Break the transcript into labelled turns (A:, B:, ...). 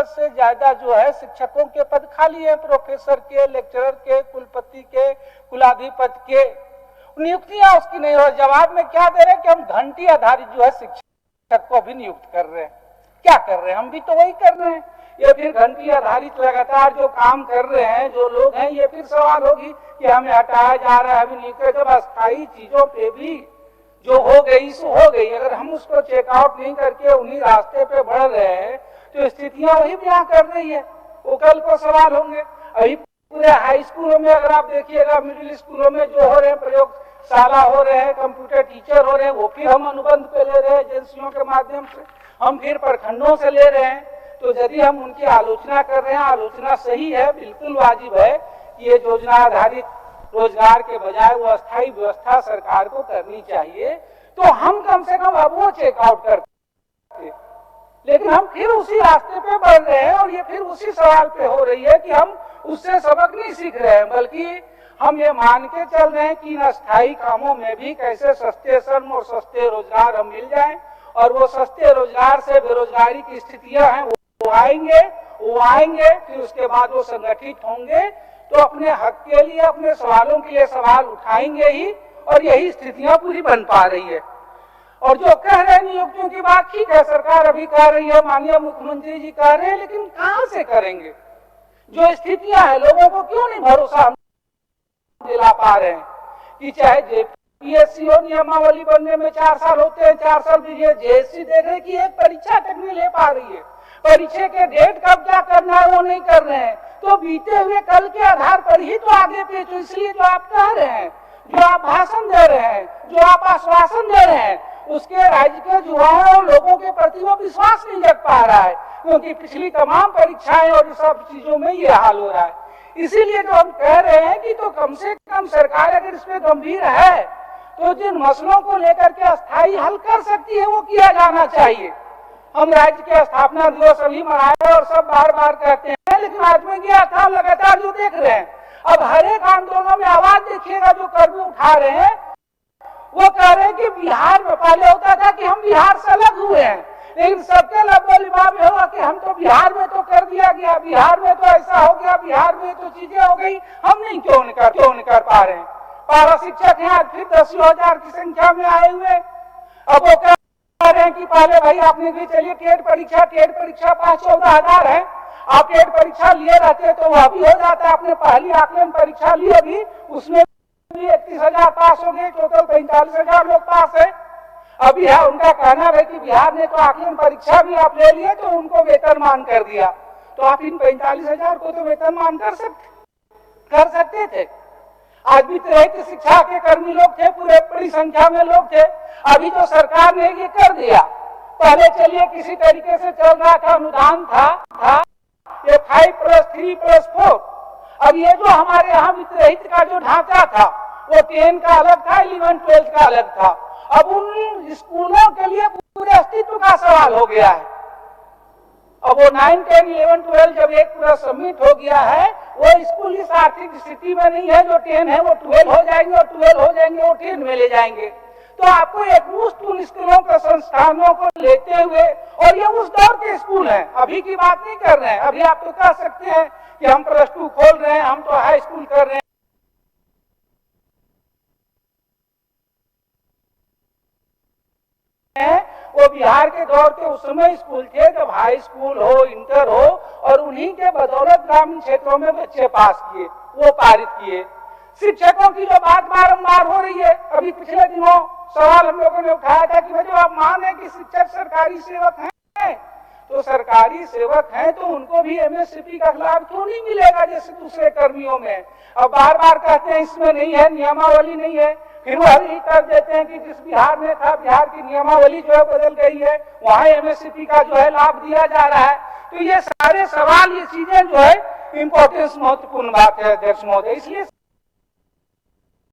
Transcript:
A: से ज्यादा जो है शिक्षकों के पद खाली हैं, प्रोफेसर के, लेक्चरर के, कुलपति के, कुलाधिपति के, नियुक्तियां उसकी नहीं हो। जवाब में क्या दे रहे हैं कि हम घंटी आधारित जो है शिक्षक को भी नियुक्त कर रहे हैं। क्या कर रहे हैं? हम भी तो वही कर रहे हैं। ये फिर घंटी आधारित लगातार जो काम कर रहे हैं जो लोग हैं, ये फिर सवाल होगी कि हमें हटाया जा रहा है, अभी नियुक्त। जब अस्थायी चीजों पे भी जो हो गई सो हो गई, अगर हम उसको चेकआउट नहीं करके उन्हीं रास्ते पे बढ़ रहे हैं तो स्थितियां वही बयां कर रही है, वो कल को सवाल होंगे। अभी पूरे हाई स्कूलों में अगर आप देखिएगा, मिडिल स्कूलों में जो हो रहे हैं, प्रयोगशाला हो रहे हैं, कंप्यूटर टीचर हो रहे हैं, वो फिर हम अनुबंध पे ले रहे हैं एजेंसियों के माध्यम से, हम फिर प्रखंडों से ले रहे हैं। तो यदि हम उनकी आलोचना कर रहे हैं, आलोचना सही है, बिल्कुल वाजिब है कि ये योजना आधारित रोजगार के बजाय वो अस्थायी व्यवस्था सरकार को करनी चाहिए, तो हम कम से कम अब वो चेकआउट करते। लेकिन हम फिर उसी रास्ते पे बढ़ रहे हैं और ये फिर उसी सवाल पे हो रही है कि हम उससे सबक नहीं सीख रहे हैं, बल्कि हम ये मान के चल रहे हैं कि इन अस्थायी कामों में भी कैसे सस्ते श्रम और सस्ते रोजगार हम मिल जाएं, और वो सस्ते रोजगार से बेरोजगारी की स्थितियां हैं वो आएंगे, फिर उसके बाद वो संगठित होंगे तो अपने हक के लिए, अपने सवालों के लिए सवाल उठाएंगे ही, और यही स्थितियां पूरी बन पा रही है। और जो कह रहे हैं नियुक्तियों की बात, ठीक है, सरकार अभी कर रही है, माननीय मुख्यमंत्री जी कह रहे हैं, लेकिन कहां से करेंगे? जो स्थितियां हैं, लोगों को क्यों नहीं भरोसा दिला पा रहे हैं कि चाहे जेपीएससी हो, नियमावली बनने में 4 साल होते हैं, 4 साल दीजिए, जेएससी देख रहे कि एक परीक्षा तक नहीं ले पा रही है, परीक्षा के डेट कब क्या करना है वो नहीं कर रहे हैं, तो बीते हुए कल के आधार पर ही तो आगे पे। तो इसलिए जो आप कह रहे हैं, जो आप भाषण दे रहे हैं, जो आप आश्वासन दे रहे हैं, उसके राज्य के युवाओं और लोगों के प्रति वो विश्वास नहीं जग पा रहा है, क्योंकि पिछली तमाम परीक्षाएं और सब चीजों में ये हाल हो रहा है। इसीलिए जो हम कह रहे हैं कि तो कम से कम सरकार अगर इसमें गंभीर है तो जिन मसलों को लेकर के अस्थायी हल कर सकती है वो किया जाना चाहिए। हम राज्य के स्थापना दिवस अभी मनाए और सब बार बार कहते हैं, लेकिन आज में गया था, लगातार जो देख रहे हैं, अब हर एक आंदोलनों में आवाज देखिएगा जो कर्मी उठा रहे हैं, वो कह रहे हैं कि बिहार में पहले होता था कि हम बिहार से अलग हुए हैं, लेकिन सबके लबोलिबाब में होगा कि हम तो बिहार में तो कर दिया गया, बिहार में तो ऐसा हो गया, बिहार में तो चीजें हो गई, हम नहीं क्यों नहीं कर पा रहे हैं। पारा शिक्षक हैं आज फिर 10,000 की संख्या में आए हुए। अब वो कह रहे हैं कि पहले भाई आपने भी चलिए टेट परीक्षा 5-14 हजार है, आप टेट परीक्षा लिए रहते तो वह भी हो जाता। आपने पहली आकलन परीक्षा ली अभी, उसमें भी 31,000 पास हो गए, टोटल 45,000 लोग पास है। अभी है उनका कहना है कि बिहार ने तो आकलन परीक्षा भी आप ले लिए तो उनको वेतनमान कर दिया, तो आप इन 45,000 को तो वेतनमान कर सकते थे। आज भी रहित शिक्षा के कर्मी लोग थे, पूरे बड़ी संख्या में लोग थे। अभी जो सरकार ने ये कर दिया, पहले चलिए किसी तरीके से चल रहा था, अनुदान था ये 5+3+4। अब ये जो हमारे यहाँ वित्तरहित का जो ढांचा था वो 10 का अलग था, 11-12 का अलग था। अब उन स्कूलों के लिए पूरे अस्तित्व का सवाल हो गया है। अब वो 9, 10, 11, 12 जब एक पूरा सबमिट हो गया है, वो स्कूल इस आर्थिक स्थिति में नहीं है, जो 10 है वो 12 हो जाएंगे और 12 हो जाएंगे वो 10 में ले जाएंगे। तो आपको एक मुश्त उन स्कूलों के संस्थानों को लेते हुए, और ये उस दौर के स्कूल हैं, अभी की बात नहीं कर रहे हैं। अभी आप तो कह सकते हैं कि हम +2 खोल रहे हैं, हम तो हाई स्कूल कर रहे हैं, वो बिहार के दौर के उस समय स्कूल थे जब हाई स्कूल हो, इंटर हो, और उन्हीं के बदौलत ग्रामीण क्षेत्रों में बच्चे पास किए, वो पारित किए। शिक्षकों की जो बात बारंबार हो रही है, अभी पिछले दिनों सवाल हम लोगों ने उठाया था कि भाई आप मान है कि शिक्षक सरकारी सेवक हैं, तो सरकारी सेवक हैं तो उनको भी एमएससीपी का लाभ क्यों नहीं मिलेगा जैसे दूसरे कर्मियों में? अब बार बार कहते हैं इसमें नहीं है, नियमावली नहीं है, फिर वो यही कर देते हैं कि जिस बिहार में था, बिहार की नियमावली जो है बदल गई है, वहां एमएससीपी का जो है लाभ दिया जा रहा है। तो ये सारे सवाल, ये चीजें जो है इम्पोर्टेंस महत्वपूर्ण बात है अध्यक्ष महोदय। इसलिए